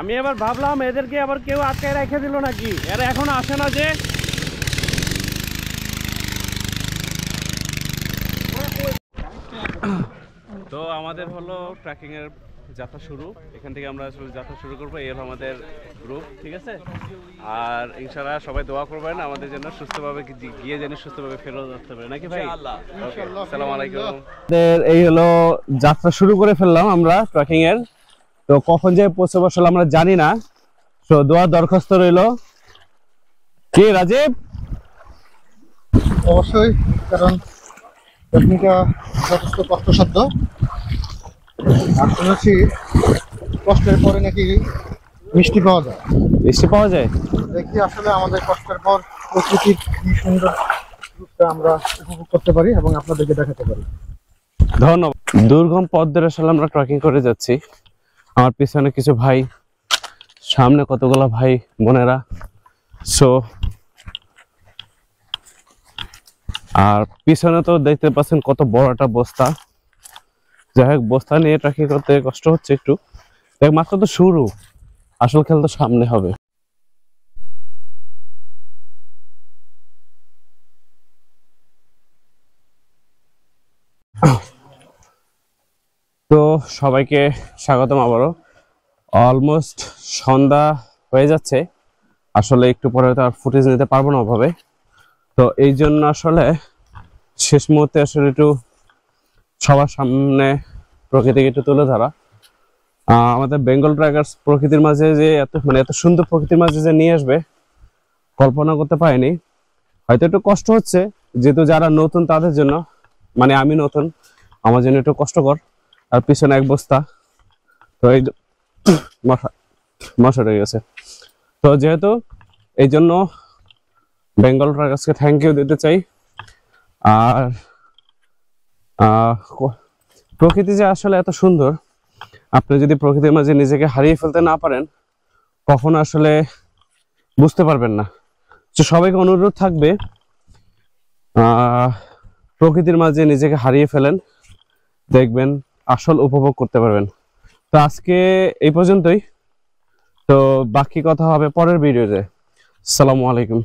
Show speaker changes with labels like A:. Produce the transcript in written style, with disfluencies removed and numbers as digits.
A: আমি এবার ভাবলাম এদেরকে আবার কেউ আটকায় রেখে দিল নাকি, এরা এখন আসে না যে। তো আমাদের হলো ট্রেকিং এর যাত্রা শুরু, এখান থেকে আমরা আসলে যাত্রা শুরু করবো। এই হলো আমাদের গ্রুপ, ঠিক আছে। আর ইনশাআল্লাহ সবাই দোয়া করবেন আমাদের জন্য, সুস্থভাবে গিয়ে যেন সুস্থভাবে ফেরত আসতে পারে, নাকি ভাই? আসসালামু আলাইকুম। এই হলো যাত্রা শুরু করে ফেললাম আমরা ট্রেকিং এর। তো কখন যে পৌঁছাবো আসলে আমরা জানি না, তো দোয়া দরখাস্ত রইলো। কি রাজীব?
B: অবশ্যই, কারণ টেকনিকটা যথেষ্ট কষ্টসাধ্য। আর শুনেছি কষ্টের পরে নাকি মিষ্টি পাওয়া যায়।
A: মিষ্টি পাওয়া যায়?
B: দেখি আসলে আমাদের কষ্টের পর প্রকৃতির কি সুন্দর রূপটা আমরা উপভোগ করতে পারি এবং আপনাদেরকে দেখাতে পারি।
A: ধন্যবাদ। দুর্গম পথ ধরে আসলে আমরা ট্রেকিং করে যাচ্ছি। আমার পিছনে কিছু ভাই, সামনে কতগুলো ভাই বোনেরা। সো আর পিছনে তো দেখতে পাচ্ছেন কত বড় একটা বস্তা। যাই হোক, বস্তা নিয়ে ট্রেকিং করতে কষ্ট হচ্ছে একটু। দেখ, মাত্র তো শুরু, আসল খেল তো সামনে হবে। তো সবাইকে স্বাগতম আবারও। অলমোস্ট সন্ধ্যা হয়ে যাচ্ছে, আসলে একটু পরে তো আর ফুটেজ নিতে পারবো না ওভাবে। তো এই জন্য আসলে শেষ মুহূর্তে আসলে একটু সবার সামনে প্রকৃতিকে একটু তুলে ধরা। আমাদের বেঙ্গল ট্রাইগার্স প্রকৃতির মাঝে যে এত সুন্দর প্রকৃতির মাঝে যে নিয়ে আসবে কল্পনা করতে পারিনি। হয়তো একটু কষ্ট হচ্ছে, যেহেতু যারা নতুন তাদের জন্য, মানে আমি নতুন, আমার জন্য একটু কষ্টকর। আর পিছনে এক বস্তা, তো এই মশা রয়ে গেছে। তো যেহেতু এই জন্য বেঙ্গল ট্রাইগার্সকে থ্যাংক ইউ দিতে চাই। আর প্রকৃতি যে আসলে এত সুন্দর, আপনি যদি প্রকৃতির মাঝে নিজেকে হারিয়ে ফেলতে না পারেন কখনো আসলে বুঝতে পারবেন না। তো সবাইকে অনুরোধ থাকবে, প্রকৃতির মাঝে নিজেকে হারিয়ে ফেলেন, দেখবেন আসল উপভোগ করতে পারবেন। তো আজকে এই পর্যন্তই, তো বাকি কথা হবে পরের ভিডিওতে। আসসালামু আলাইকুম।